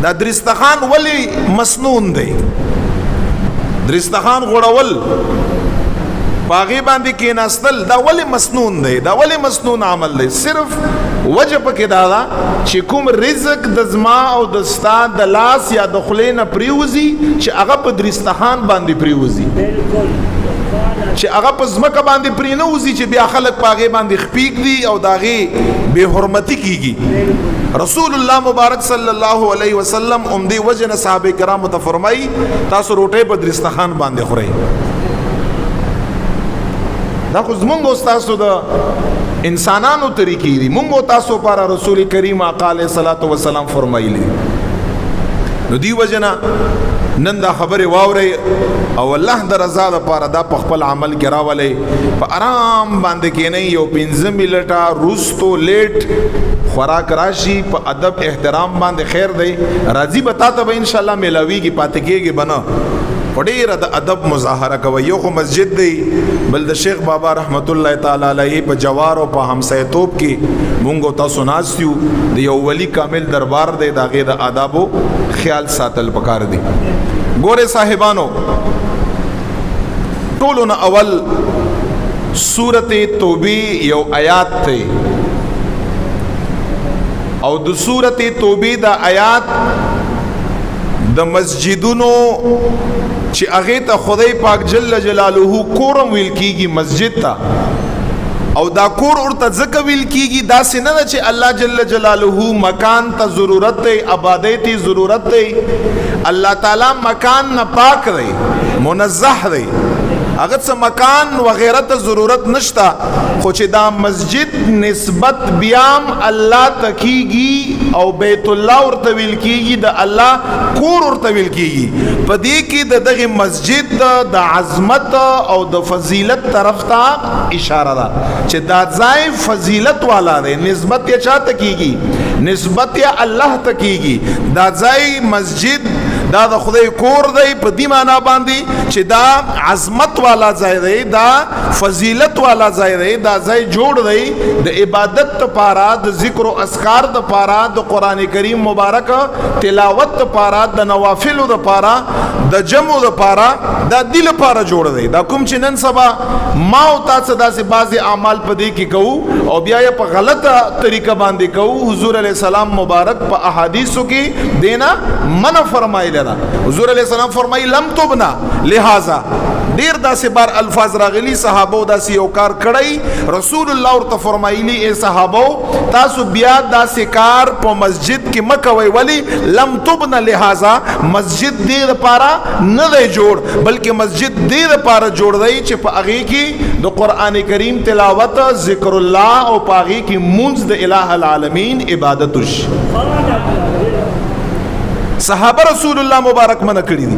دا درستخان ولی مسنون دی درستخان غړول پاغي باندې کېناستل دا ولی مسنون دی دا ولی مسنون عمل دی صرف وجه پکې دا چې کوم رزق د زما او د ستا د لاس یا د خولې نه پریوزي چې هغه په درستخان باندې پریوزي چې هغه په ځمکه باندې پرې نه وځي چې بیا خلک په هغې باندې خپیږ دي او د هغې بې حرمتي کېږي رسول الله مبارک صلی الله علیه وسلم دې وجه نه صحابه کرامو ته فرمایي تاسو روټۍ په درستخان باندې خورئ دا خو زمونږ او ستاسو د انسانانو طریقې دي مونږ او تاسو لپاره رسول کریم آقا علیه الصلاة والسلام فرمایلی نو دی وجه نه نن دا خبرې واورئ او الله د رضا لپاره دا په خپل عمل کې راولئ په آرام باندې کښېنئ یو 15 منټه وروستو لیټ خوراک راشي په ادب احترام باندې خیر دی راځي به تا ته به انشاءالله میلاویږي پاتې کېږي به نه په ډېره د ادب مظاهره کوئ یو خو مسجد دی بل د شیخ بابا رحمت الله تعالی علیه په جوار او په همسایتوب کې مونږ او تاسو ناست یو د یو ولی کامل دربار دی د هغې د آدابو خیال ساتل پکار دی ګورې صاحبانو ټولو نه اول سورت توبې یو آیات دی او د سورت توبې دا آیات د مسجدونو چې هغه ته خدای پاک جل جلاله کورم ویل کیږي مسجد ته او دا کور ورته ځکه ویل کیږي دا سینه نه چې الله جل جلاله مکان ته ضرورت دی آبادی ته ضرورت دی الله تعالی مکان نه پاک دی منزه دی اگر څه مکان وغیرہ ته ضرورت نشتا خو چې دا مسجد نسبت بیام الله تکیږي او بیت الله ورته ویل کیږي د الله کور ورته ویل کیږي په دې کې دغه مسجد د عظمت او د فضیلت طرف ته اشاره ده چې دا ځای فضیلت والا دی نسبت یې چاته کیږي نسبت یې الله ته کیږي دا ځای مسجد دا د خدای کور دی په دې معنا باندې چې دا عظمت والا ځای دی دا فضیلت والا ځای دی دا ځای جوړ دی د عبادت لپاره د ذکر او اذکار لپاره د قران کریم مبارک تلاوت لپاره د نوافلو لپاره د جمع لپاره دا دل لپاره جوړ دی دا کوم چې نن سبا ما او تاسو داسې بعضی اعمال په دې کې کوو او بیا یې په غلطه طریقه باندې کوو حضور علیه السلام مبارک په احادیثو کې دینا منع فرمایلی حضور علیہ السلام فرمائی لم تبنا لہذا دیر داسې بار الفاظ راغلی صحابو داسې یو کار کړی رسول الله ورته فرمایلی اے صحابو تاسو بیا داسې کار په مسجد کې مکوئ ولی لم تبنا لہذا مسجد دې لپاره نه دی جوړ بلکې مسجد دې لپاره جوړ دی چې په هغې کې د قرآن کریم تلاوت ذکر الله او په هغې کې مونځ د الہ العالمین عبادت وشي صحابه رسول الله مبارک منع کړی دي